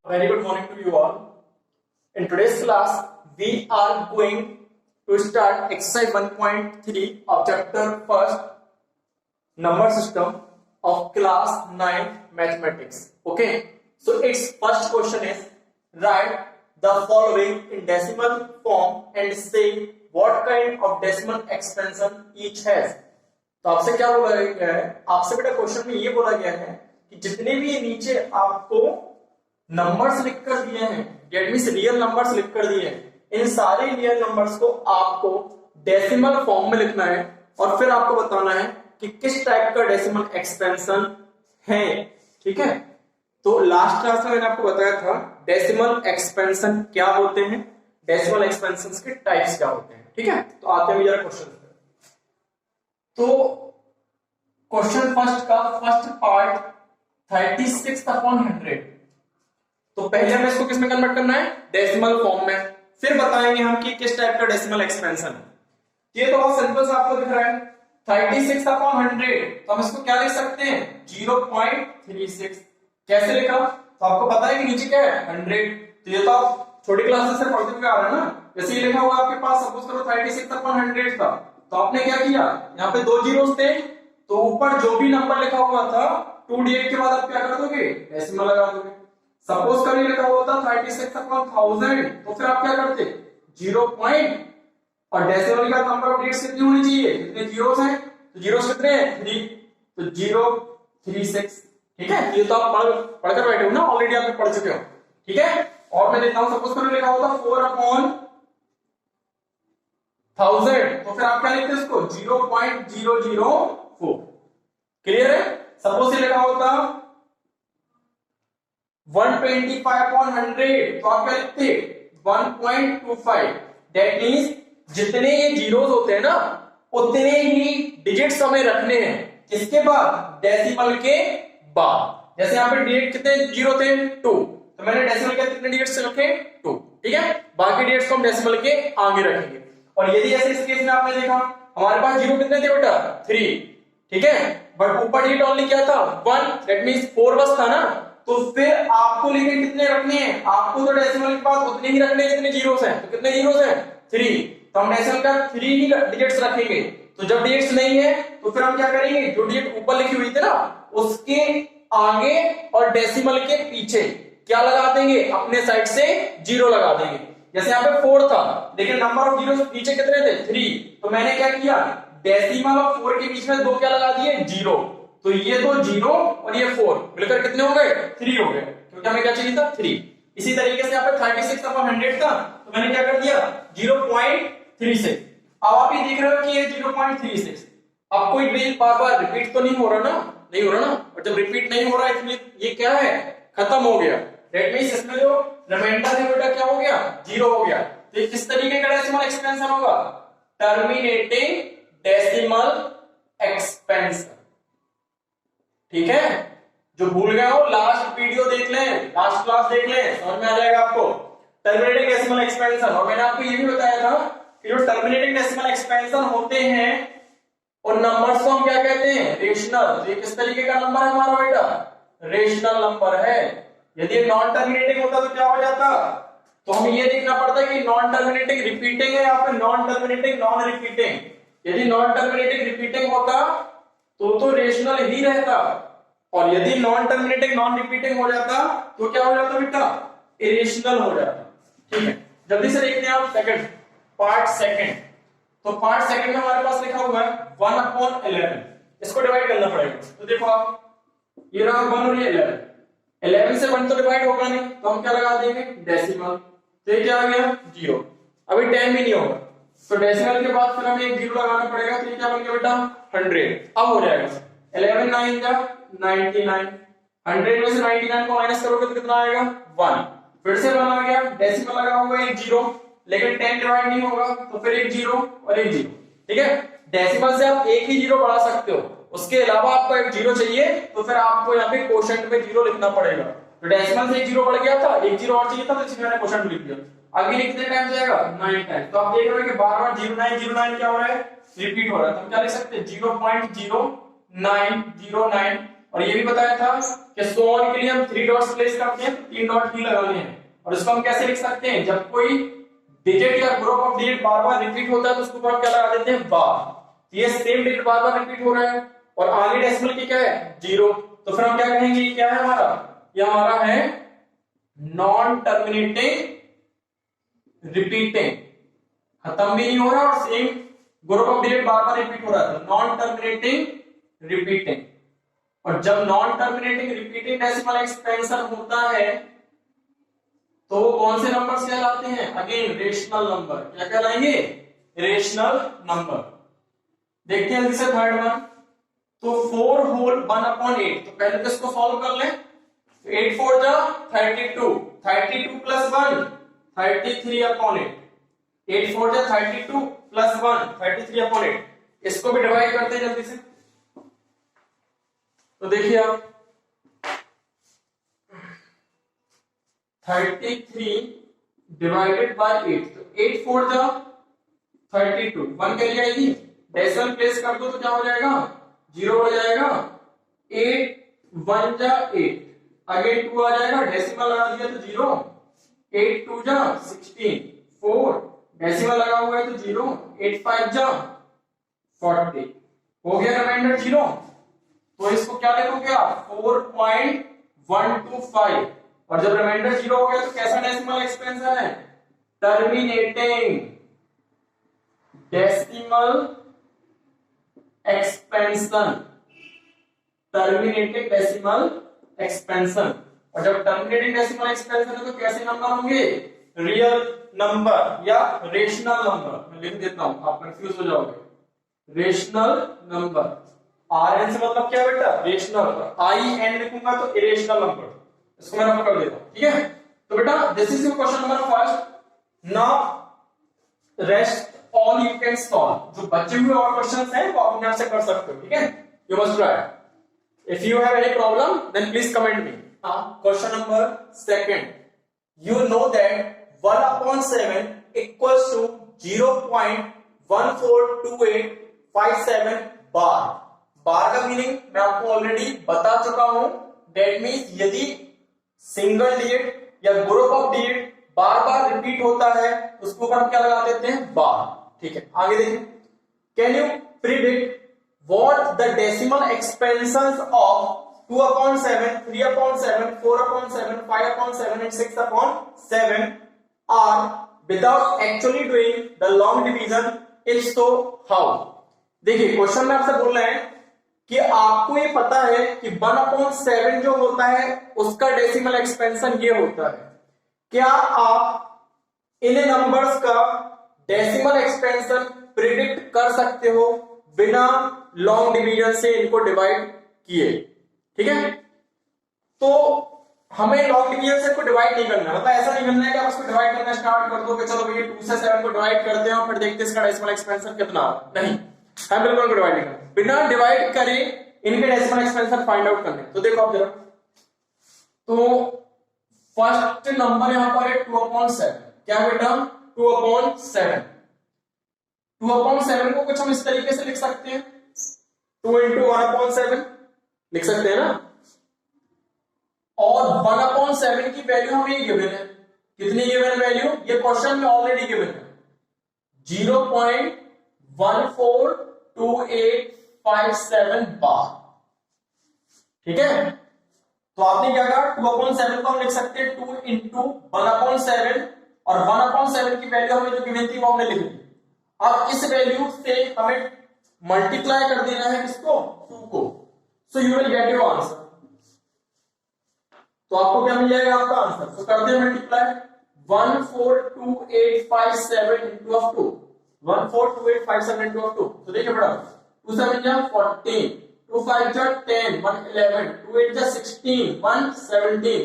Very good morning to you all. In today's class, we are going to start exercise 1.3 of chapter 1st, number system of class 9 mathematics. Okay, so its first question is, write the following in decimal form and say what kind of decimal expansion each has. तो आपसे क्या बोला गया है, आपसे बेटा question में ये बोला गया है कि जितने भी नीचे आपको नंबर्स लिख कर दिए हैं, डेट मींस रियल नंबर्स लिख कर दिए हैं, इन सारे रियल नंबर्स को आपको डेसिमल फॉर्म में लिखना है और फिर आपको बताना है कि किस टाइप का डेसिमल एक्सपेंशन है। ठीक है, तो लास्ट क्लास में मैंने आपको बताया था डेसिमल एक्सपेंशन क्या होते हैं, डेसिमल एक्सपेंशन के टाइप्स क्या होते हैं। ठीक है, तो आते हैं जरा क्वेश्चन। तो क्वेश्चन फर्स्ट का फर्स्ट पार्ट 36/100, तो पहले हमें इसको किसमें कन्वर्ट करना है, डेसिमल फॉर्म में, फिर बताएंगे हम कि किस टाइप का डेसिमल एक्सपेंशन है। ये तो बहुत सिंपल सा आपको दिख रहा है 36/100, तो हम इसको क्या लिख सकते हैं 0.36। कैसे लिखा, तो आपको पता है कि नीचे क्या है 100, तो ये तो आप छोटी क्लासेस से पढ़ते हुए आ रहे हैं ना। जैसे ये लिखा हुआ आपके पास, सपोज करो 36/100 था, तो आपने क्या किया, यहाँ पे 2 जीरोस थे, तो ऊपर जो भी नंबर लिखा हुआ था 2D8 के बाद आप क्या कर दोगे, डेसिमल लगा दोगे। सपोज करिए लिखा हुआ था 36/1000, तो फिर आप क्या करते 0 पॉइंट और डेसिमल का नंबर ऑफ डिजिट्स कितनी होनी चाहिए, कितने जीरोस हैं, तो जीरोस कितने हैं 3, तो 036। ठीक है, ये तो आप पढ़कर बैठे हो ना, ऑलरेडी आप पढ़ चुके हो। ठीक है, और मैं देता हूं, सपोज करिए लिखा हुआ था 4/1000, तो फिर आप क्या लिखते हैं इसको 0.004। क्लियर है। सपोज से लिखा होता 125/100, तो आप क्या लिखते 1.25। दैट मींस जितने ये जीरोस होते हैं ना, उतने ही डिजिट्स हमें रखने हैं, किसके बाद, डेसिमल के बाद। जैसे यहाँ पे डिजिट कितने जीरो थे 2, तो मैंने डेसिमल के कितने डिजिट्स रखे 2। ठीक है, बाकी डिजिट्स को हम डेसिमल के आगे रखेंगे। और यदि ऐसे इस केस में आपने देखा हमारे पास जीरो कितने थे बेटा 3, ठीक है, बट ऊपर डिजिट ओनली क्या था 1, दैट मींस 4 बस था ना, तो फिर आपको लेकिन कितने रखने हैं, आपको तो डेसिमल के बाद उतने ही रखने हैं जितने जीरोस हैं। तो कितने जीरोस हैं 3, तो हम डेसिमल का 3 ही डिजिट्स रखेंगे। तो जब डिजिट्स नहीं है तो फिर हम क्या करेंगे, जो डिजिट ऊपर लिखी हुई थी ना उसके आगे और डेसिमल के पीछे क्या लगा देंगे, अपने साइड से 0 लगा देंगे। जैसे यहाँ पे 4 था, लेकिन नंबर ऑफ जीरो नीचे कितने थे 3, तो मैंने क्या किया, डेसिमल और 4 के बीच में 2 क्या लगा दिए 0, तो ये 2 0 और ये 4 मिलकर कितने हो गए 3 हो गए, क्योंकि हमें क्या चाहिए था 3। इसी तरीके से यहाँ पे 36/100 था, तो मैंने क्या कर दिया 0.36। अब आप ये देख रहे हो कि ये 0.36, अब कोई बिल बार बार रिपीट तो नहीं हो रहा ना, नहीं हो रहा ना, और जब रिपीट नहीं हो रहा है इसलिए ये क्या है, खत्म हो गया। दैट मींस इसमें जो रिमाइंडर है बेटा क्या हो गया 0 हो गया। तो किस तरीके का डेसिमल एक्सपेंशन होगा, टर्मिनेटिंग डेसिमल एक्सपेंशन। ठीक है, जो भूल गए हो लास्ट वीडियो देख लें, लास्ट क्लास देख लें, समझ में आ जाएगा आपको टर्मिनेटिंग डेसिमल एक्सपेंशन। और मैंने आपको ये भी बताया था कि जो टर्मिनेटिंग डेसिमल एक्सपेंशन होते हैं उन नंबर्स को हम क्या कहते हैं, रेशनल। तो ये किस तरीके का नंबर है हमारा बेटा, रेशनल नंबर है। यदि नॉन टर्मिनेटिंग होता तो क्या हो जाता, तो हमें ये देखना पड़ता है कि नॉन टर्मिनेटिंग रिपीटिंग है या फिर नॉन टर्मिनेटिंग नॉन रिपीटिंग। यदि नॉन टर्मिनेटिंग रिपीटिंग होता तो रेशनल ही रहता, और यदि नॉन टर्मिनेटिंग नॉन रिपीटिंग हो जाता तो क्या हो जाता बेटा, इरेशनल हो जाता। ठीक है, जल्दी से देखते हैं आप सेकंड पार्ट सेकंड। तो पार्ट सेकंड में हमारे पास लिखा हुआ है 1/11, इसको डिवाइड करना पड़ेगा। तो देखो आप, ये रहा 1 और ये 11 से 1 तो डिवाइड होगा नहीं, तो हम क्या लगा देंगे डेसिमल, तो ये क्या आ गया 0। अभी 10 भी नहीं होगा, तो डेसिमल के बाद फिर हमें एक 0 लगाना पड़ेगा, तो ये क्या बन गया बेटा 100। अब हो जाएगा 11 9 जा 99, 100 में से 99 को माइनस करोगे तो कितना आएगा 1, फिर से 1 आ गया, डेसिमल लगा हुआ है 0, लेकिन 10 डिवाइड नहीं होगा, तो फिर एक 0 और एक 0। ठीक है, डेसिमल से आप एक ही 0 बढ़ा सकते हो, उसके अलावा आपको एक 0 चाहिए, तो फिर आपको यहाँ पे कोशेंट में 0 लिखना पड़ेगा। तो डेसिमल से एक 0 बढ़ गया था, एक 0 और चाहिए था, तो इसमें मैंने कोशेंट लिख दिया। आगे कितने टाइम जाएगा 9 टाइम। तो आप देख रहे हो कि बार बार 0909 क्या हो रहा है, रिपीट हो रहा है। तो हम क्या लिख सकते हैं 0.0909 और ये भी बताया था कि सो ऑन के लिए हम 3 डॉट्स प्लेस करते हैं, तो 3 डॉट ही लगाने हैं। और इसको हम कैसे लिख सकते हैं, जब कोई डिजिट या ग्रुप ऑफ डिजिट बार बार रिपीट होता है तो उसके ऊपर हम क्या लगा देते हैं, बार। ये सेम डिजिट बार बार रिपीट हो रहा है और आगे डेसिमल की क्या है, 0, तो फिर हम क्या कहेंगे, ये क्या है हमारा, ये हमारा है नॉन टर्मिनेटिंग रिपीटिंग, खत्म भी नहीं हो रहा और सेम ग्रुप ऑफ डिजिट बार बार रिपीट हो रहा है, तो नॉन टर्मिनेटिंग रिपीटिंग। और जब non terminating repeating decimal expansion होता है तो वो कौन से नंबर्स कहलाते हैं, अगेन रेशनल नंबर। क्या कहलाएंगे, रेशनल नंबर। देखते हैं जल्दी से थर्ड वन। तो 4 होल 1/8, तो पहले तो इसको सॉल्व कर लें। 8 4 जा 32, 32 प्लस 1 33/8, 8 4 जा 32 प्लस 1 33/8। इसको भी डिवाइड करते हैं जल्दी से। तो देखिए आप 33 डिवाइडेड बाय 8, तो 8 4 जा 32, 1 कैरी आएगी, डेसिमल प्लेस कर दो तो क्या हो जाएगा, 0 हो जाएगा। 8 1 जा 8, आगे 2 आ जाएगा, डेसिमल लगा दिया तो 0। 8 2 जा 16, 4 डेसिमल लगा हुआ है तो 0। 8 5 जा 40, हो गया रिमाइंडर 0। तो इसको क्या लिखोगे आप, 4.125। और जब रिमाइंडर 0 हो गया तो कैसा डेसिमल एक्सपेंशन है, terminating decimal expansion, terminating decimal expansion. और जब टर्मिनेटिंग डेसिमल एक्सपेंशन है तो कैसे नंबर होंगे, रियल नंबर या रेशनल नंबर। मैं लिख देता हूं, आप कंफ्यूज हो जाओगे। रेशनल नंबर, RN से मतलब क्या बेटा, रेशनल। IN लिखूंगा तो इरेशनल नंबर, इसको मैं पकड़ लेता हूं, ठीक है। तो बेटा this is your question number first. Now rest all you can solve. जो बचे हुए और क्वेश्चंस हैं वो आप अपने आप से कर सकते हो, ठीक है। You must try. If you have any problem then please comment me. Question number second, you know that 1/7 equals to 0.142857 bar. Bar का मीनिंग मैं आपको ऑलरेडी बता चुका हूं। दैट मीन्स यदि सिंगल डिजिट या ग्रुप ऑफ डिजिट बार बार रिपीट होता है उसके ऊपर हम क्या लगा देते हैं, बार, ठीक है। आगे देखिए, can you predict what the decimal expansions of 2/7, 3/7, 4/7, 5/7 and 6/7 are without actually doing the long division? If so, how? देखिए क्वेश्चन में आपसे बोल रहे हैं कि आपको ये पता है कि 1/7 जो होता है उसका डेसिमल एक्सपेंशन ये होता है। क्या आप इन नंबर्स का डेसिमल एक्सपेंशन प्रिडिक्ट कर सकते हो बिना लॉन्ग डिवीजन से इनको डिवाइड किए, ठीक है। तो हमें लॉन्ग डिवीजन से इसको डिवाइड नहीं करना, मतलब ऐसा नहीं करना है कि आप इसको डिवाइड करना स्टार्ट कर दो कि चलो भैया 2 से 7 को डिवाइड करते हैं और फिर देखते हैं इसका डेसिमल एक्सपेंशन कितना है। नहीं, हम बिल्कुल डिवाइड नहीं करना, बिना डिवाइड करे इनके डेसिमल एक्सपेंशन फाइंड आउट करने। तो देखो आप जरा, तो फर्स्ट नंबर यहां पर है 2/7। क्या बेटा, 2/7। 2/7 को कुछ हम इस तरीके से लिख सकते हैं, 2 × 1/7 लिख सकते हैं ना। और 1/7 की वैल्यू हमें गिवन है, कितनी गिवन है वैल्यू, ये क्वेश्चन में ऑलरेडी गिवन है 0.142857 बार, ठीक है। तो आपने क्या कहा, 2/7 को हम लिख सकते हैं 2 × 1/7 और 1/7 की वैल्यू हमें जो गिवन थी वो हमने लिख दी। अब इस वैल्यू से हमें मल्टीप्लाई कर देना है किसको, 2 को। So you will get your answer. तो आपको क्या मिल जाएगा, आपका आंसर। तो कर दे multiply, 142,857 into of 2, 142,857 into of 2। तो देखिए बड़ा, 2 7 जा 14, 2 5 जा 10, 1 11, 2 8 जा 16, 1 17,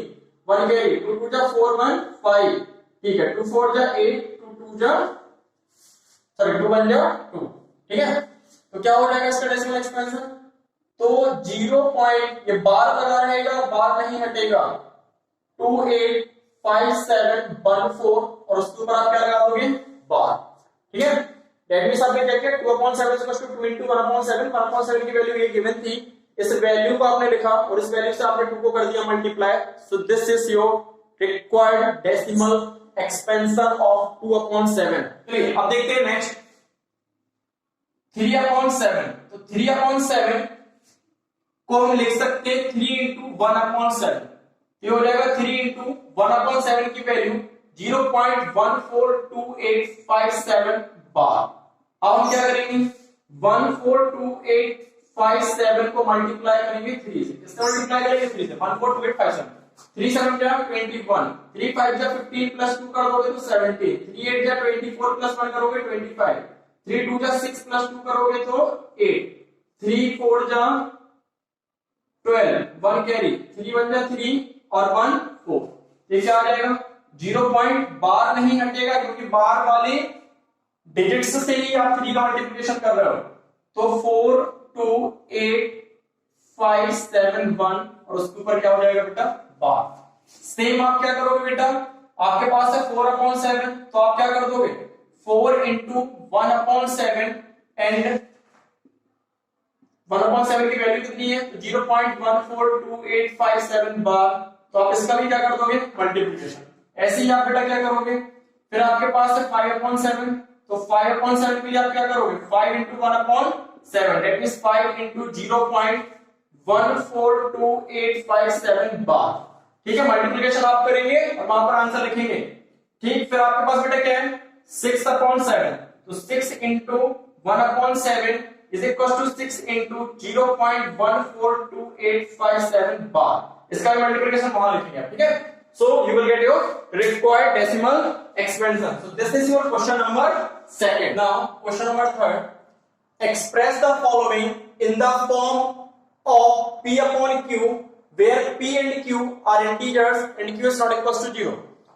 1 कैरी, 2 2 जा 4 1 5, ठीक है। 2 4 जा 8, 2 2 जा 2 1 जा 2, ठीक है। तो क्या हो जाएगा इसका डेसिमल एक्सपेंशन, तो 0. ये बार लगा रहेगा, बार नहीं हटेगा, 285714 और उसके ऊपर आप क्या लगा दोगे, बार, ठीक है। दैट मींस आपने क्या किया, 2/7 2 × 1/7, 1/7 की वैल्यू ये गिवन थी, इस वैल्यू को आपने लिखा और इस वैल्यू से आपने 2 को कर दिया multiply, so this is your required decimal expansion of 2/7। चलिए अब देखते हैं नेक्स्ट 3/7। तो 3/7 को हम लिख सकते हैं 3 इंटू 1/7। ये हो जाएगा 3 इंटू 1/7 की वैल्यू 0.142857 बार। अब हम क्या करेंगे 142857 को मल्टीप्लाई करेंगे 3 से। किससे मल्टीप्लाई करेंगे 3 से 142857 3 7 जा 21 3 5 जा 15 प्लस 2 कर दोगे तो 17 3 8 जा 24 प्लस 1 करोगे 25 3 2 जा 6 प्लस 2 करोगे तो 8 3 4 जा 12 1 कैरी 3 1 जा 3 और 1 4। ये क्या आ जाएगा 0 पॉइंट बार नहीं हटेगा क्योंकि बार वाले डिजिट्स से ही आप 3 का मल्टीप्लिकेशन कर रहे हो। तो 4 2 8 5 7 1 और उसके ऊपर क्या हो जाएगा बेटा बार। सेम आप क्या करोगे बेटा आपके पास है 4/7 तो आप क्या कर दोगे 4 इंटू 1/7 एंड 1/7 की वैल्यू कितनी है 0.142857 बार। तो आप इसका भी क्या कर दोगे मल्टीप्लिकेशन। ऐसे ही आप बेटा क्या करोगे फिर आपके पास है 5/7 तो 5/7 के लिए आप क्या करोगे 5 इंटू 1/7 दैट मींस 5 इंटू 0.142857 बार। ठीक है मल्टीप्लिकेशन आप करेंगे और वहां पर आंसर लिखेंगे। ठीक फिर आपके पास बेटा क्या है 6/7 तो 6 into 1/7 is equals to 6 into 0.142857 बार। इसका मल्टीप्लिकेशन वहां लिखेंगे आप। ठीक है so you will get your required decimal expansion. So this is your question number 2. Now question number 3, express the following in the form of p upon q where p and q are integers and q is not equals to 0।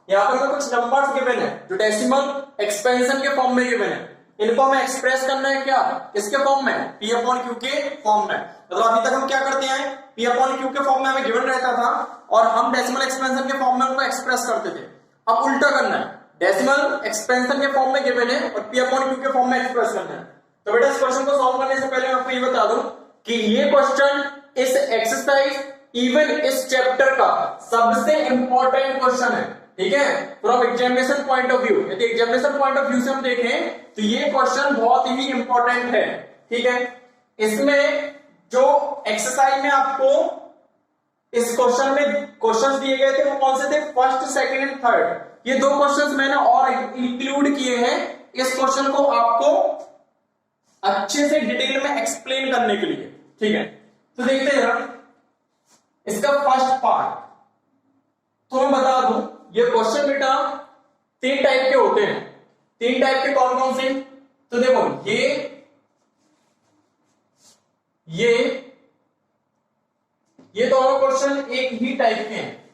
यहाँ पर हमें कुछ numbers given है जो decimal expansion के form में given है। इनको हमें एक्सप्रेस करना है क्या किसके फॉर्म में p अपॉन q के फॉर्म में। मतलब अभी तक हम क्या करते हैं p अपॉन q के फॉर्म में हमें गिवन रहता था और हम डेसिमल एक्सपेंशन के फॉर्म में उनको एक्सप्रेस करते थे। अब उल्टा करना है डेसिमल एक्सपेंशन के फॉर्म में गिवन है और p अपॉन q के फॉर्म में एक्सप्रेस करना है। तो बेटा इस क्वेश्चन को सॉल्व करने से पहले मैं आपको ये बता दूं कि ये क्वेश्चन इस एक्सरसाइज इवन इस चैप्टर का सबसे इंपॉर्टेंट क्वेश्चन है। ठीक है from examination point of view यदि एग्जामिनेशन पॉइंट ऑफ व्यू से हम देखें तो ये क्वेश्चन बहुत ही इंपॉर्टेंट है। ठीक है इसमें जो एक्सरसाइज में आपको इस क्वेश्चन में क्वेश्चंस दिए गए थे वो कौन से थे फर्स्ट सेकंड एंड थर्ड। ये 2 क्वेश्चंस मैंने और इंक्लूड किए हैं इस क्वेश्चन को आपको अच्छे से डिटेल में एक्सप्लेन करने के लिए। ठीक है तो देखते हैं इसका फर्स्ट पार्ट। तो मैं बता दूं ये क्वेश्चन बेटा 3 टाइप के होते हैं। 3 टाइप के कौन कौन से तो देखो ये दोनों क्वेश्चन एक ही टाइप के हैं।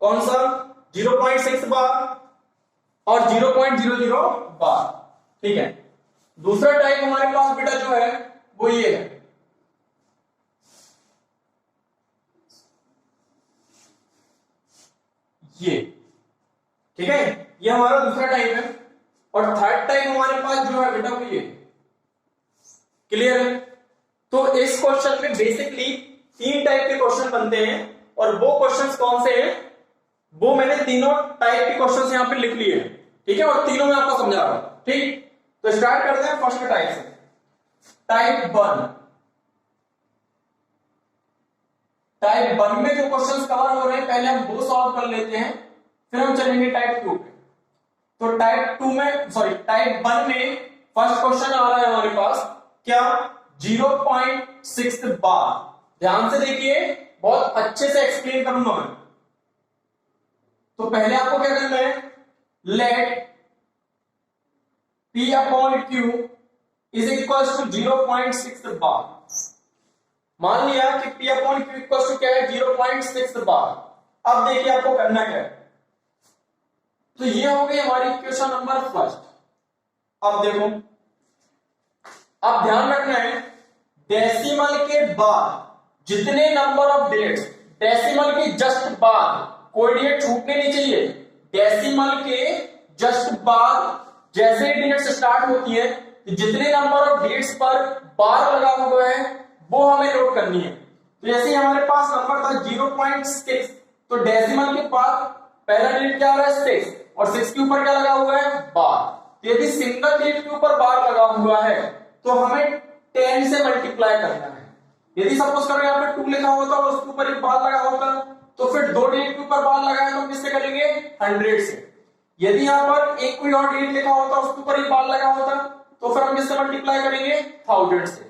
कौन सा 0.6 बार और 0.00 बार। ठीक है दूसरा टाइप हमारे पास बेटा जो है वो ये है ये। ठीक है ये हमारा दूसरा टाइप है और थर्ड टाइप हमारे पास जो है बेटा वो ये। क्लियर है तो इस क्वेश्चन में बेसिकली 3 टाइप के क्वेश्चन बनते हैं और वो क्वेश्चंस कौन से हैं वो मैंने तीनों टाइप के क्वेश्चंस यहां पे लिख लिए हैं। ठीक है और तीनों में आपको समझा रहा हूं। ठीक तो स्टार्ट करते हैं फर्स्ट टाइप से। टाइप 1 में जो क्वेश्चंस कवर हो रहे हैं पहले हम वो सॉल्व कर लेते हैं फिर हम चलेंगे टाइप 2 पे। तो टाइप 1 में फर्स्ट क्वेश्चन आ रहा है हमारे पास क्या 0.6 बार। ध्यान से देखिए बहुत अच्छे से एक्सप्लेन करूंगा मैं। तो पहले आपको क्या करना है let P upon Q is equal to 0.6 bar. मान लिया कि P upon Q equal to क्या है 0.6 बार। अब देखिए आपको करना क्या है तो ये हो गई हमारी इक्वेशन नंबर फर्स्ट। अब देखो अब ध्यान रखना है डेसिमल के बाद जितने नंबर ऑफ डिजिट्स डेसिमल के जस्ट बाद कोई डिजिट छूटने नहीं चाहिए। डेसिमल के जस्ट बाद जैसे ही डिजिट्स स्टार्ट होती है तो जितने नंबर ऑफ डिजिट्स पर बार लगा हुआ है वो हमें नोट करनी है। तो जैसे ही हमारे पास नंबर था 0.6, तो डेसिमल के बाद पहला डिजिट क्या आ रहा है 6, और 6 के ऊपर क्या लगा हुआ है बार। तो यदि सिंगल डिजिट के ऊपर बार लगा हुआ है तो हमें 10 से मल्टीप्लाई करना है। यदि सपोज करो यहाँ पे 2 लिखा होता और उसके ऊपर एक बार लगा होता तो फिर 2 डिजिट के ऊपर बार लगा है तो हम किससे करेंगे 100 से। यदि यहाँ पर एक कोई और डिजिट लिखा होता उसके ऊपर एक बार लगा होता तो फिर हम किससे मल्टीप्लाई करेंगे 1000 से।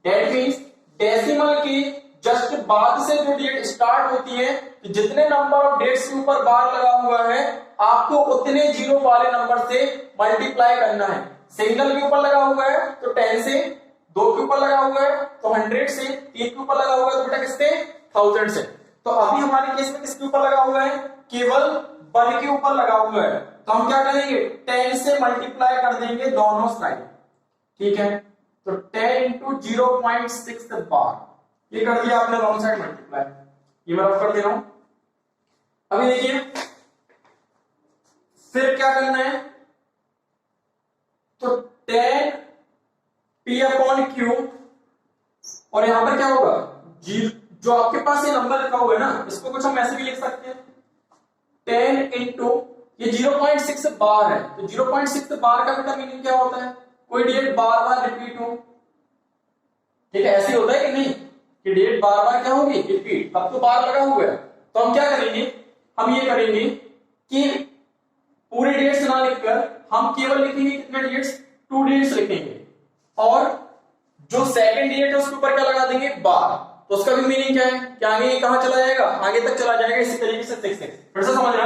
दैट मींस डेसिमल की जस्ट बाद से जो डिजिट स्टार्ट होती है, तो जितने नंबर ऑफ डिजिट्स के ऊपर बार लगा हुआ है आपको उतने जीरो वाले नंबर से मल्टीप्लाई करना है। सिंगल के ऊपर लगा हुआ है तो 10 से, 2 के ऊपर लगा हुआ है तो 100 से, 3 के ऊपर लगा हुआ है तो बेटा किससे 1000 से। तो अभी हमारे केस में किसके ऊपर लगा हुआ है केवल 1 के ऊपर लगा हुआ है, तो हम क्या करेंगे 10 से मल्टीप्लाई कर देंगे दोनों साइड। ठीक है, तो 10 इंटू 0.6 बार, ये कर दिया आपने दोनों साइड मल्टीप्लाई। ये मैं रफ कर दे रहा हूं। अभी देखिए फिर क्या करना है, तो 10 p अपॉन क्यू, और यहां पर क्या होगा जो आपके पास ये नंबर लिखा हुआ है ना, इसको कुछ हम ऐसे भी लिख सकते हैं 10 इंटू ये 0.6 बार है, तो 0.6 बार का बेटा मीनिंग क्या होता है कोई डिजिट बार बार रिपीट हो। ठीक है, ऐसे होता है कि नहीं कि डिजिट बार बार क्या होगी रिपीट, अब तो बार लगा हुआ है। तो हम क्या करेंगे, हम ये करेंगे कि पूरे डिजिट्स ना लिखकर हम केवल लिखेंगे कितने डिजिट्स 2 डिजिट्स लिखेंगे, और जो सेकंड डिजिट है उसके ऊपर क्या लगा देंगे बार। तो उसका भी मीनिंग क्या है कि आगे कहां चला जाएगा, आगे तक चला जाएगा। इसी तरीके से 6 फिर से समझना,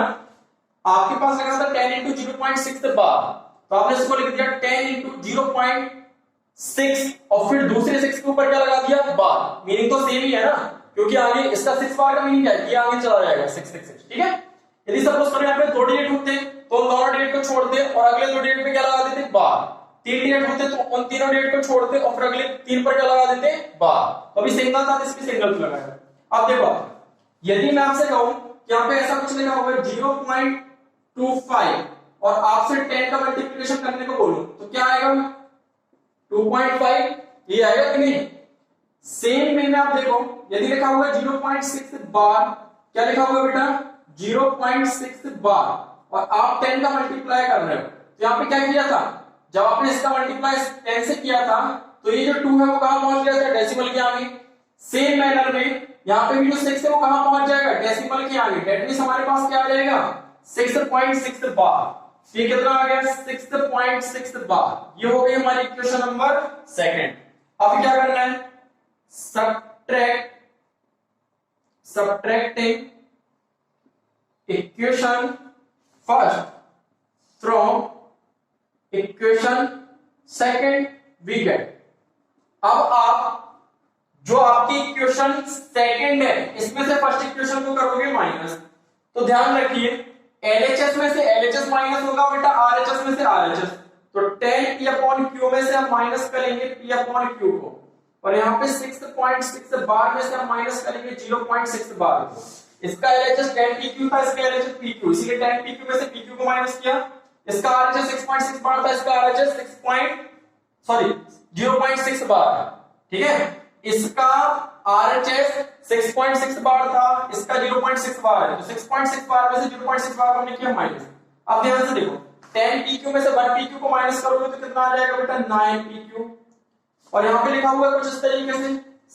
आपके पास लगा था 10 इंटू 0.6 बार, तो आपने इसको लिख दिया 10 इंटू 0.6 और फिर दूसरे 6 के ऊपर क्या लगा दिया बार। मीनिंग तो सेम ही है ना, क्योंकि आगे इसका 6 बार का मीनिंग क्या है कि आगे चला जाएगा 666। ठीक है, यदि सपोज करो यहाँ पे 2 डिजिट होते तो उन दोनों डिजिट को छोड़ते और अगले 2 डिजिट पे क्या लगा देते बार। 3 डिजिट होते तो उन तीनों डिजिट को छोड़ते और फिर अगले 3 पर क्या लगा देते बार। तो अभी सिंगल था तो इसमें सिंगल लगाया। अब देखो यदि मैं आपसे कहूं कि यहाँ पे ऐसा कुछ लिखा हुआ है 0.25 और आपसे 10 का मल्टीप्लिकेशन करने को बोलूं तो क्या आएगा 2.5, ये आएगा कि नहीं। सेम वे में आप देखो यदि लिखा हुआ है 0.6 बार, क्या लिखा हुआ है बेटा 0.6 बार, और आप 10 का मल्टीप्लाई कर रहे हो, तो यहाँ पे क्या किया था जब आपने इसका मल्टीप्लाई 10 से किया था तो ये जो 2 है वो कहां पहुंच गया था डेसिमल के आगे। सेम मैनर में यहाँ पे भी जो 6 है वो कहां पहुंच जाएगा डेसिमल के आगे। दैट मींस हमारे पास क्या आ जाएगा 6.6 बार। ये कितना आ गया 6.6 बार। ये हो गई हमारी इक्वेशन नंबर सेकंड। अब क्या करना है subtracting equation first from equation second we get. अब आप जो आपकी इक्वेशन सेकंड है इसमें से फर्स्ट इक्वेशन को करोगे माइनस, तो ध्यान रखिए LHS में से LHS माइनस होगा बेटा RHS में से RHS, तो 10 P अपॉन Q में से हम माइनस करेंगे P अपॉन Q को, और यहाँ पे 6.6 बार में से हम माइनस करेंगे 0.6 बार को। इसका LHS 10 PQ था, इसका LHS PQ, इसीलिए 10 PQ में से PQ को माइनस किया। इसका RHS 6.6 बार था, इसका RHS 0.6 बार। ठीक है, इसका RHS 6.6 बार था, इसका 0.6 बार है, तो 6.6 बार में से 0.6 बार हमने किया माइनस। अब ध्यान से देखो 10 PQ में से 1 PQ को माइनस करोगे तो कितना आ जाएगा बेटा 9 PQ, और यहाँ पे लिखा हुआ है कुछ इस तरीके से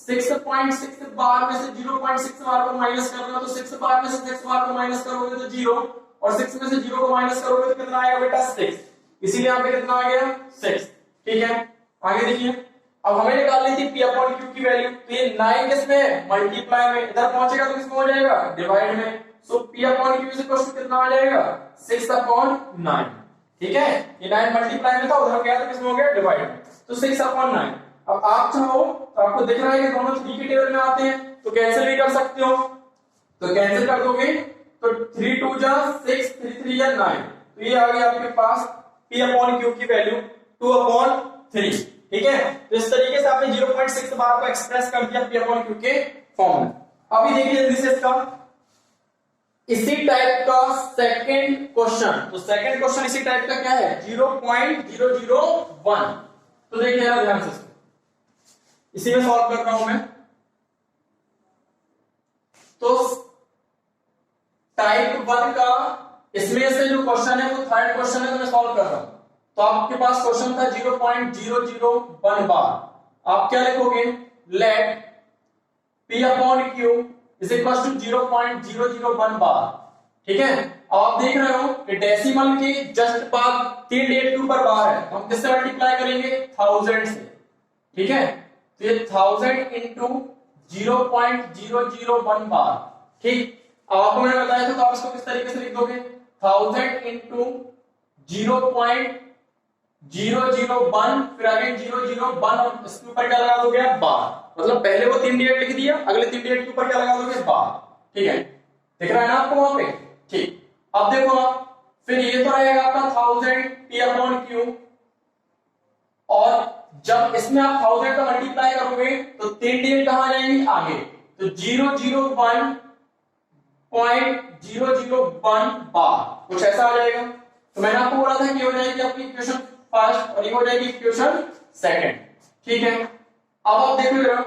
6.6 बार में से 0.6 बार को माइनस करना, तो 6 बार में से 6 बार को माइनस करोगे तो 0, और 6 में से 0 को माइनस करोगे तो कितना आएगा बेटा 6, इसीलिए यहाँ पे कितना आ गया 6। ठीक है, आगे देखिए अब हमें निकालनी थी P अपॉन Q की वैल्यू, तो ये 9 किसमें मल्टीप्लाई में, इधर पहुंचेगा तो किसमें हो जाएगा डिवाइड में, so P upon Q is equal to कितना आ जाएगा 6 अपॉन 9। ठीक है, ये 9 मल्टीप्लाई में था, उधर गया तो किसमें हो गया डिवाइड में, तो 6 अपॉन 9। अब आप चाहो तो आपको दिख रहा है कि दोनों 3 के टेबल में आते हैं तो कैंसिल भी कर सकते हो, तो कैंसिल कर दोगे तो 3 2 जा 6, 3 3 जा 9, तो ये आ गया आपके पास P अपॉन Q की वैल्यू 2 अपॉन 3। ठीक है, तो इस तरीके से आपने 0.6 बार को एक्सप्रेस कर दिया P अपॉन Q के फॉर्म में। अभी देखिए जल्दी से इसका इसी टाइप का सेकंड क्वेश्चन, तो सेकंड क्वेश्चन इसी टाइप का क्या है 0.001, तो देखिए ध्यान से इसी में सॉल्व कर रहा हूं मैं। तो टाइप 1 का इसमें से जो क्वेश्चन है वो थर्ड क्वेश्चन है, तो मैं सॉल्व कर रहा हूं। तो आपके पास क्वेश्चन था 0.001 बार। आप क्या लिखोगे, let P upon Q is equal to 0.001 bar. ठीक है, आप देख रहे हो कि डेसिमल के जस्ट बाद 3 डिजिट के ऊपर बार है, तो हम किससे मल्टीप्लाई करेंगे, 1000 से। ठीक है, तो ये 1000 इंटू 0.001 बार। ठीक, अब आपको मैंने बताया था, तो आप इसको किस तरीके से लिख दोगे, 1000 इंटू 0.001 फिर आगे 001 और इसके ऊपर क्या लगा दोगे आप, बार। मतलब पहले वो 3 डिजिट लिख दिया, अगले 3 डिजिट के ऊपर क्या लगा दोगे, बार। ठीक है, दिख रहा है ना आपको वहां पे। ठीक, अब देखो आप, फिर ये तो रहेगा आपका 1000 P अपॉन Q, और जब इसमें आप 1000 का मल्टीप्लाई करोगे तो 3 डिजिट कहां आ जाएंगी, आगे। तो 001.001 बार, कुछ ऐसा आ जाएगा। तो मैंने आपको बोला था कि हो जाएगी आपकी इक्वेशन फर्स्ट और ये हो जाएगी इक्वेशन सेकंड। ठीक है, अब आप देखो जरा,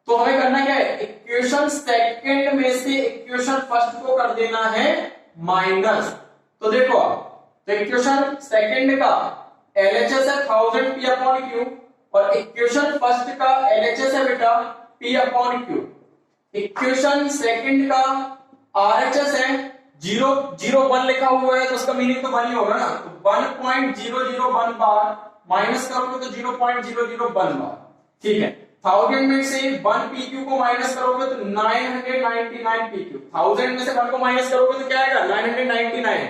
तो हमें करना क्या है, इक्वेशन सेकंड में से इक्वेशन फर्स्ट को कर देना है माइनस। तो देखो आप, तो इक्वेशन सेकंड का LHS है 1000 P अपॉन Q, और इक्वेशन फर्स्ट का LHS है बेटा P upon Q। Equation second का RHS है 001 लिखा हुआ है, तो उसका मीनिंग तो 1 ही होगा ना। तो 1.001 बार माइनस करोगे तो 0.001 बार। ठीक है, 1000 में से 1 PQ को माइनस करोगे तो 999 PQ। 1000 में से 1 को माइनस करोगे तो क्या आएगा, 999।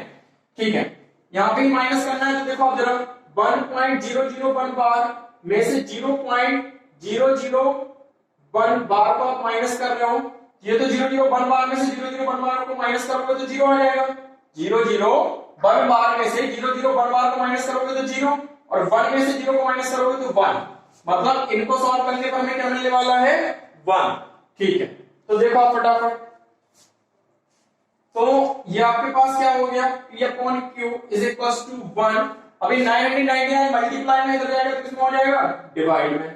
ठीक है, यहां पे ही माइनस करना है, तो देखो आप जरा, 1.001 बार में से 0.001 बार को आप माइनस कर रहे हो, ये तो 001 बार में से 001 बार को माइनस करोगे तो 0 आ जाएगा। 001 बार में से 001 बार को माइनस करोगे तो 0, और 1 में से 0 को माइनस करोगे तो 1। मतलब इनको सॉल्व करने पर हमें क्या मिलने वाला है, 1। ठीक है, तो देखो आप फटाफट, तो ये आपके पास क्या हो गया, P upon Q is equal to 1। अभी 999 मल्टीप्लाई में इधर जाएगा तो किसमें हो जाएगा, डिवाइड में।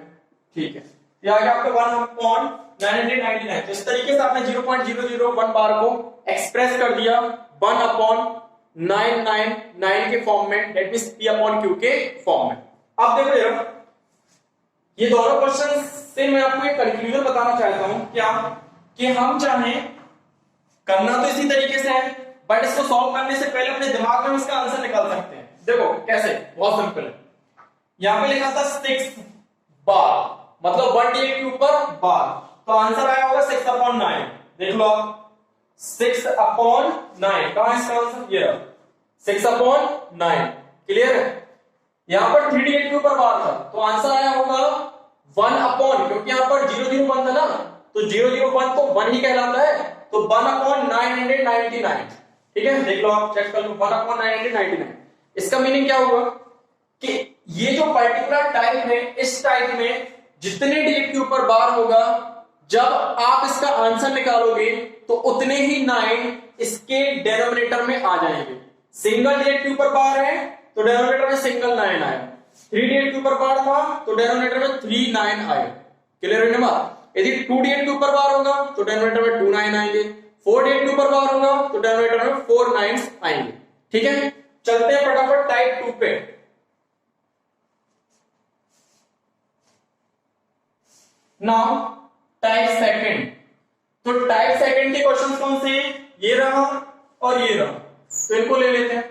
ठीक है, ये आ गया आपका 1 अपॉन 999। तो इस तरीके से आपने 0.001 बार को एक्सप्रेस कर दिया 1 अपॉन 999 के फॉर्म में, that means P upon Q के फॉर्म में। अब देखो जरा, ये दोनों क्वेश्चन से मैं आपको एक कंक्लूजन बताना चाहता हूं, क्या कि हम चाहें करना तो इसी तरीके से है, बट इसको सॉल्व करने से पहले अपने दिमाग में इसका आंसर निकाल सकते हैं। देखो कैसे, बहुत सिंपल है। यहां पे लिखा था 6 बार, मतलब 1 डिजिट के ऊपर बार, तो आंसर आया होगा 6 अपॉन 9। देख लो आप, 6 अपॉन 9, कहां इसका आंसर, ये 6 अपॉन 9। क्लियर है, यहां पर 3 डिजिट के ऊपर बार था, तो आंसर आया होगा 1 अपॉन, क्योंकि यहां पर 001 था ना, तो 001 तो 1 ही कहलाता है, तो 1 अपॉन 999। ठीक है, देख लो आप, चेक कर लो, 1 अपॉन 999। इसका मीनिंग क्या होगा कि ये जो पर्टिकुलर टाइप है, इस टाइप में जितने डिजिट के ऊपर बार होगा, जब आप इसका आंसर निकालोगे तो उतने ही 9 इसके डिनोमिनेटर में आ जाएंगे। सिंगल डिजिट के ऊपर बार है तो डिनोमिनेटर में सिंगल 9 आया, 3 डिजिट के ऊपर बार था तो डिनोमिनेटर में 3 9 आए। क्लियर है ना? यदि 2 डिजिट के ऊपर बार होगा तो डिनोमिनेटर में 2 9 आएंगे, 4 डिजिट के ऊपर बार होगा तो डिनोमिनेटर में 4 9 आएंगे। ठीक है, चलते हैं फटाफट टाइप 2 पे। नाउ टाइप सेकंड, तो टाइप सेकंड के क्वेश्चन कौन से हैं? ये रहा और ये रहा, तो इनको ले लेते हैं।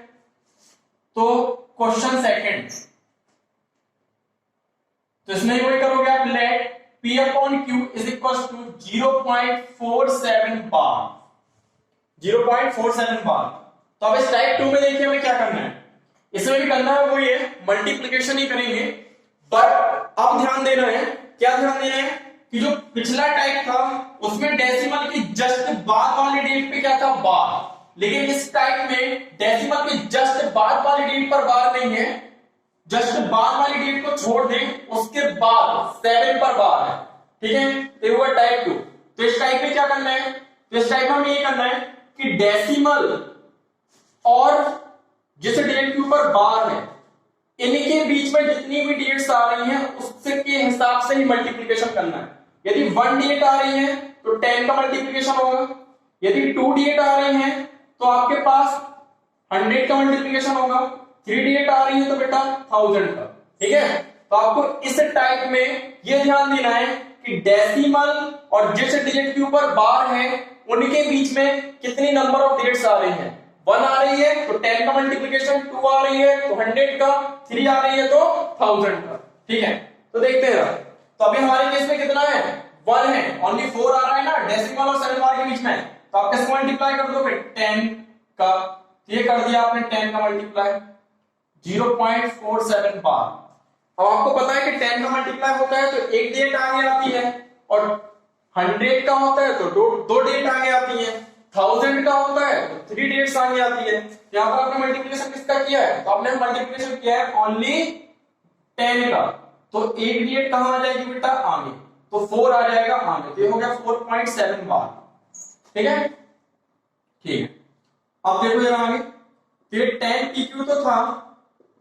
तो क्वेश्चन सेकंड, तो इसमें वही करोगे आप, let P upon Q is equal to 0.47 bar, 0.47 bar. तो अब इस टाइप 2 में देखिए हमें क्या करना है, इसमें भी करना है वही है, मल्टीप्लिकेशन ही करेंगे, पर अब ध्यान देना है, क्या ध्यान देना है कि जो पिछला टाइप था उसमें डेसिमल की जस्ट बाद वाले डिजिट पे क्या था, बार, लेकिन इस टाइप में डेसिमल के जस्ट बाद वाले डिजिट पर बार नहीं है, जस्ट बाद वाली डिजिट को छोड़ दें उसके बाद 7 पर बार है। ठीक है, तो हुआ टाइप 2। तो इस टाइप में क्या करना है, तो इस टाइप में हमें ये करना है कि डेसिमल और जिस डिजिट के ऊपर बार है इनके बीच में जितनी भी डिजिट्स आ रही हैं उससे के हिसाब से ही मल्टीप्लिकेशन करना है। यदि 1 डिजिट आ रही है तो 10 का मल्टीप्लीकेशन होगा, यदि 2 डिजिट आ रही है तो आपके पास 100 का मल्टीप्लीकेशन होगा, 3 डिजिट आ रही है तो बेटा 1000 का। ठीक है, तो आपको इस टाइप में ये ध्यान देना है कि डेसिमल और जिस डिजिट के ऊपर बार है उनके बीच में कितनी नंबर ऑफ डिजिट्स आ रही हैं। 1 आ रही है तो 10 का मल्टीप्लीकेशन, 2 आ रही है तो 100 का, 3 आ रही है तो 1000 का। ठीक है, तो देखते हैं। तो अभी हमारे केस में कितना है, 1 है, ओनली 4 आ रहा है ना डेसिमल और 7 बार के बीच में, तो आप कैसे मल्टीप्लाई कर दोगे 10 का, ये कर दिया आपने 10 का मल्टीप्लाई 0.47 बार। अब आपको पता है कि 10 का मल्टीप्लाई होता है तो एक डिजिट आगे आती है, और 100 का होता है तो दो डिजिट आगे आती है, 1000 का होता है तो 3 डिजिट्स आगे आती है। यहाँ पर आपने मल्टीप्लिकेशन किसका किया है, तो आपने मल्टीप्लिकेशन किया है ओनली 10 का, तो एक डिजिट कहां आ जाएगी बेटा आगे, तो 4 आ जाएगा आगे, तो ये हो गया 4.7 बार। ठीक है, ठीक है। अब देखो जरा आगे, तो ये 10 PQ तो था,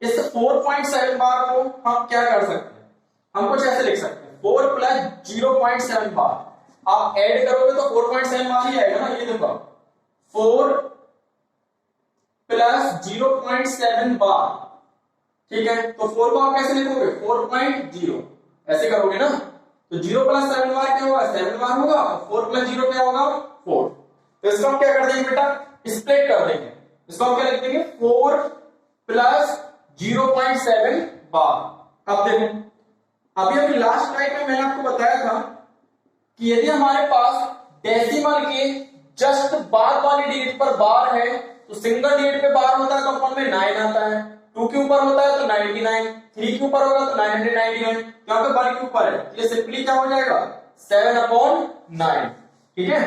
इस 4.7 बार को हम क्या कर सकते हैं, हम कुछ ऐसे लिख सकते हैं 4 + 0.7 बार, आप ऐड करोगे तो 4.7 बार ही आएगा ना, ये देखो 4 + 0.7 बार। ठीक है, तो 4 को आप कैसे लिखोगे 4.0 ऐसे करोगे ना, तो 0 + 7 बार क्या होगा 7 बार होगा, 4 + 0 क्या होगा 4। तो इसको हम क्या कर देंगे बेटा स्प्लिट कर देंगे, इसको हम क्या लिख देंगे 4 + 0.7 बार। अब देखो अभी लास्ट टाइम में मैंने आपको बताया था कि यदि हमारे पास डेसिमल के जस्ट बाद वाली डिजिट पर बार है तो सिंगल डिजिट पे बार होता है तो अपन में 9 आता है, 2 के ऊपर होता है तो 99, 3 के ऊपर होगा तो 999, यहाँ पे 1 के ऊपर है, ये सिंपली क्या हो जाएगा 7/9। ठीक है,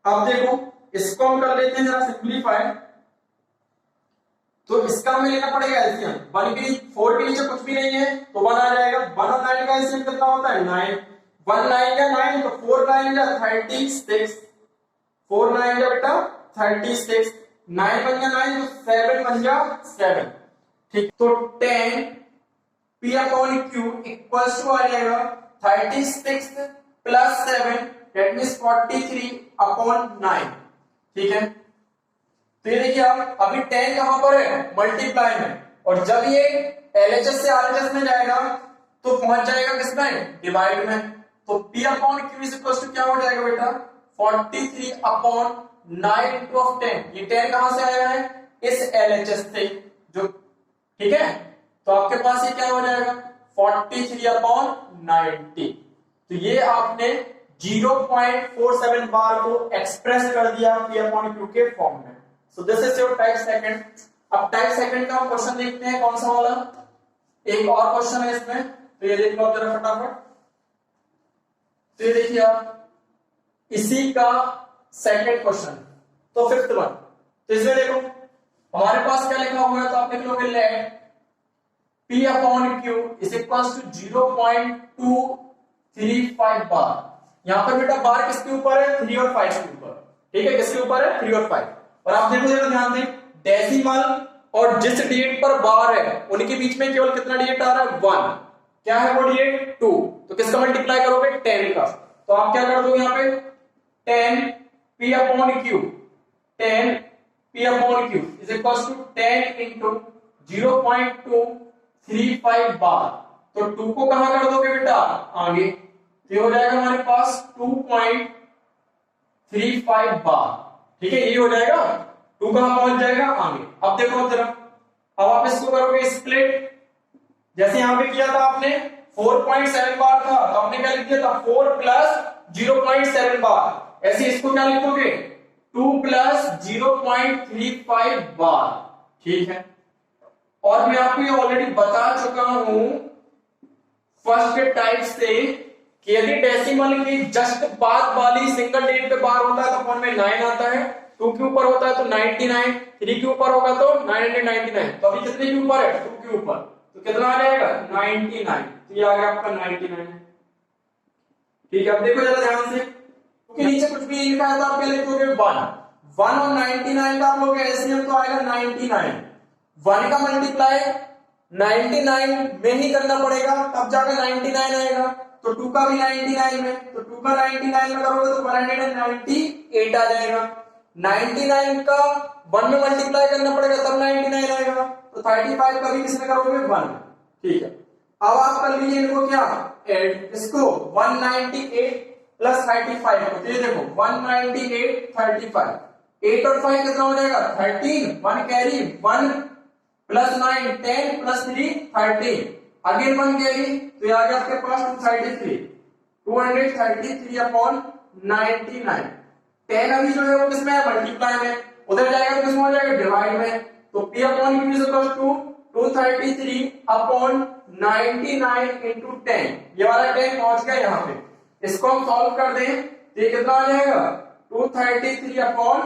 अब देखो इसको हम कर लेते हैं जरा सिंप्लीफाई, तो इसका हमें लेना पड़ेगा एलसीएम, 1 के 4 के नीचे कुछ भी नहीं है तो 1 आ जाएगा, 1 और 9 का एलसीएम कितना होता है 9, 1 9 का 9 तो 4 9 का 36, 4 9 का बेटा 36, 9 बन गया 9 तो 7 बन गया 7। ठीक, तो 10 P/Q इक्वल्स टू आ जाएगा 36 + 7 दैट मींस 43/9। ठीक है, तो ये देखिए आप अभी 10 कहां पर है मल्टीप्लाई में, और जब ये LHS से RHS में जाएगा तो पहुंच जाएगा किसमें डिवाइड में, तो P/Q इक्वल्स टू क्या हो जाएगा बेटा 43/9 × 10। ये 10 कहां से आया है इस LHS से जो, ठीक है, तो आपके पास ये क्या हो जाएगा 43/90। तो ये आपने 0.47 बार को एक्सप्रेस कर दिया P/Q के फॉर्म में। So this is your type second. अब टाइप सेकंड का हम क्वेश्चन देखते हैं कौन सा वाला, एक और क्वेश्चन है इसमें, तो ये देख लो आप जरा फटाफट। तो ये देखिए आप इसी का सेकंड क्वेश्चन, तो फिफ्थ वन, तो इसमें देखो हमारे पास क्या लिखा हुआ है, तो आप लिख लोगे let P/Q is equals to 0.235 bar. यहां पर बेटा बार किसके ऊपर है 3 और 5 के ऊपर। ठीक है, किसके ऊपर है 3 और 5। और आप देखो जरा ध्यान दें डेसिमल और जिस डिजिट पर बार है उनके बीच में केवल कितना डिजिट आ रहा है 1, क्या है वो डिजिट 2, तो किसका मल्टीप्लाई करोगे 10 का, तो आप क्या कर दोगे यहाँ पे 10 P/Q, 10 P/Q is equals to 10 × 0.235 बार। तो 2 को कहां कर दोगे बेटा आगे, तो हो जाएगा हमारे पास 2.35 बार। ठीक है, ये हो जाएगा 2 कहां पहुंच जाएगा आगे। अब देखो जरा, अब आप इसको करोगे स्प्लिट, जैसे यहां पे किया था आपने 4.7 बार था तो आपने क्या लिख दिया था 4 + 0.7 बार, ऐसे इसको क्या लिखोगे 2 + 0.35 बार। ठीक है, और मैं आपको ये ऑलरेडी बता चुका हूं फर्स्ट टाइप से कि यदि डेसिमल की जस्ट बाद वाली सिंगल डिजिट पे बार होता है तो फॉर्म में 9 आता है, 2 के ऊपर होता है तो 99, 3 के ऊपर होगा तो 999। तो अभी कितने के ऊपर है 2 के ऊपर, तो कितना आ जाएगा 99, तो ये आ गया आपका 99। ठीक है, अब देखो जरा ध्यान से, क्योंकि नीचे कुछ भी लिखा है तो आप क्या लिखोगे 1 और 99 का आप लोग एलसीएम तो आएगा 99, 1 का मल्टीप्लाई 99 में ही करना पड़ेगा तब जाकर 99 आएगा, तो 2 का भी 99 में, तो 2 का 99 में करोगे तो 198 आ जाएगा। 99 का 1 में मल्टीप्लाई करना पड़ेगा तब 99 आएगा। तो 35 का भी किसमें करोगे 1, ठीक है। अब आप कर लीजिए इनको क्या ऐड, इसको 198 प्लस 35 को, तो ये देखो 198 35, 8 और 5 कितना हो जाएगा 13, 1 carry, 1 plus 9 10 plus 3 13, again 1 carry, तो ये आ गया आपके पास 233 अपॉन 99। 10 अभी जो है वो किसमें है मल्टीप्लाई में, उधर जाएगा तो किसमें हो जाएगा डिवाइड में, तो p upon q is equal to 233 upon 99 into 10, ये वाला 10 पहुंच गया यहाँ पे। इसको हम सॉल्व कर दें तो ये कितना आ जाएगा 233 अपॉन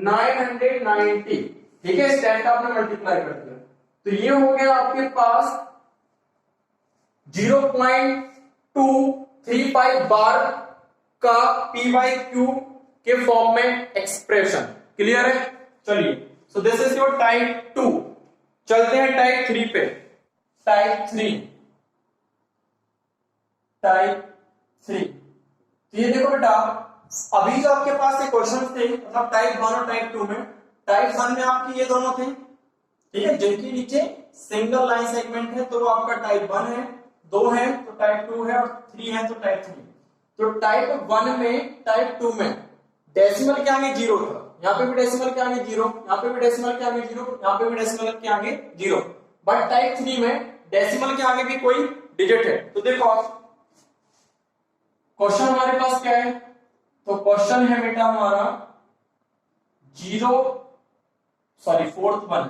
990, ठीक है। इस 10 का आपने मल्टीप्लाई कर दिया तो ये हो गया आपके पास 0.235 बार का पी बाई क्यू के फॉर्म में एक्सप्रेशन। क्लियर है? चलिए, so this is your type 2। चलते हैं टाइप 3 पे। टाइप 3 तो ये देखो बेटा, अभी जो आपके पास ये क्वेश्चन थे मतलब टाइप 1 और टाइप 2 में, टाइप 1 में आपके ये दोनों थे, ठीक है, जिनके नीचे सिंगल लाइन सेगमेंट है तो वो आपका टाइप 1 है, 2 है तो टाइप 2 है, और 3 है तो टाइप 3। तो टाइप 1 में टाइप 2 में डेसिमल के आगे 0 था, यहाँ पे भी डेसिमल के आगे 0, यहाँ पे भी डेसिमल के आगे 0, यहाँ पे भी डेसिमल के आगे 0, बट टाइप 3 में डेसिमल के आगे भी कोई डिजिट है। तो देखो क्वेश्चन हमारे पास क्या है, तो क्वेश्चन है बेटा हमारा 4th वन,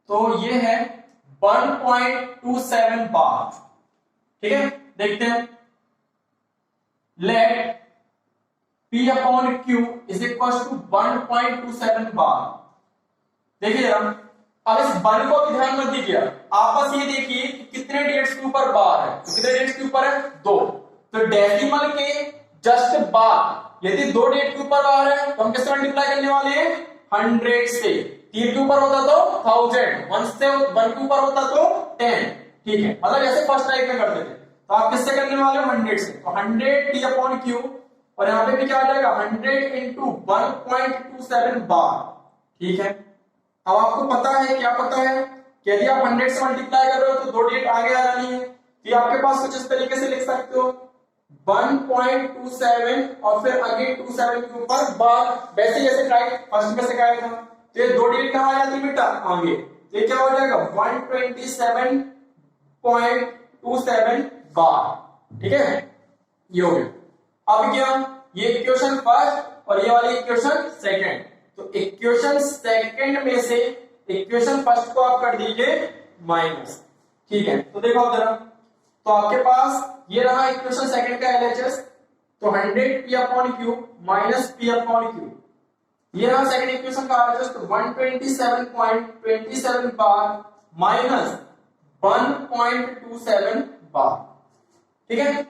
तो ये है 1.27 बार, ठीक है। देखते हैं, let P upon Q is equal to 1.27 bar. देखिए जरा, अब इस 1 को भी ध्यान मत दीजिए, आप बस ये देखिए कि कितने डिजिट्स के ऊपर बार है, तो कितने डिजिट्स के ऊपर है 2, तो डेसिमल के जस्ट बाद यदि 2 डिजिट के ऊपर बार है तो हम किससे मल्टीप्लाई करने वाले हैं 100 से, 3 के ऊपर होता तो 1000, 1 से 1 के ऊपर होता तो 10, ठीक है, मतलब जैसे फर्स्ट टाइप में करते थे, तो आप किससे करने वाले हो 100 से, तो 100 P अपॉन Q, और यहाँ पे भी क्या आ जाएगा 100 इंटू 1.27 बार, ठीक है। अब आपको पता है, क्या पता है कि यदि आप 100 से मल्टीप्लाई कर रहे हो तो 2 डिजिट आगे आ जानी है, तो आपके पास कुछ इस तरीके से लिख सकते हो 1.27 और फिर आगे 27 के ऊपर बार, वैसे जैसे टाइप फर्स्ट में सिखाया था, तो ये 2 डिजिट कहां आ जाती बेटा आगे, तो ये क्या हो जाएगा 127.27 बार, ठीक है, ये हो गया। अब क्या, ये इक्वेशन फर्स्ट और ये वाली इक्वेशन सेकंड, तो इक्वेशन सेकंड में से इक्वेशन फर्स्ट को आप कर दीजिए माइनस, ठीक है। तो देखो जरा, तो आपके पास ये रहा इक्वेशन सेकंड का LHS, तो 100 P upon Q minus P upon Q, ये रहा सेकंड इक्वेशन का LHS, तो 127.27 बार माइनस 1.27 बार, ठीक है।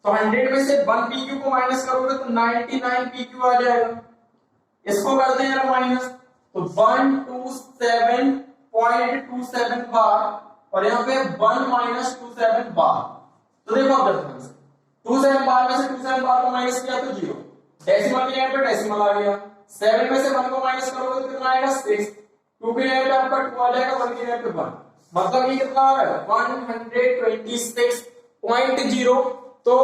तो 100 में से 1 PQ को माइनस करोगे तो 99 PQ आ जाएगा, इसको करते हैं जरा माइनस, तो 127.27 बार और यहाँ पे 1 माइनस 27 बार, तो देखो आप 27 बार में से 27 बार को माइनस किया तो 0, डेसिमल के यहाँ पे डेसिमल आ गया, 7 में से 1 को माइनस करोगे तो कितना आएगा 6, 2 के यहाँ पे आपका 2 आ जाएगा, 1 के यहाँ पे 1, मतलब ये कितना आ रहा है 126.0, तो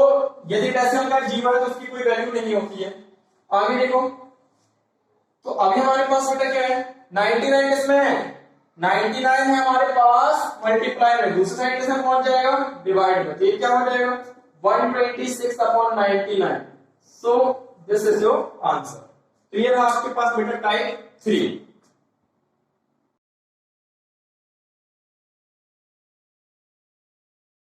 यदि डेसिमल का 0 है तो उसकी कोई वैल्यू नहीं होती है। आगे देखो, तो अभी हमारे पास बेटा क्या है 99 किसमें है, 99 है हमारे पास मल्टीप्लाई में, दूसरी साइड से पहुंच जाएगा डिवाइड में, तो ये क्या हो जाएगा 126 upon 99, so this is your answer. तो ये रहा आपके पास बेटा टाइप 3।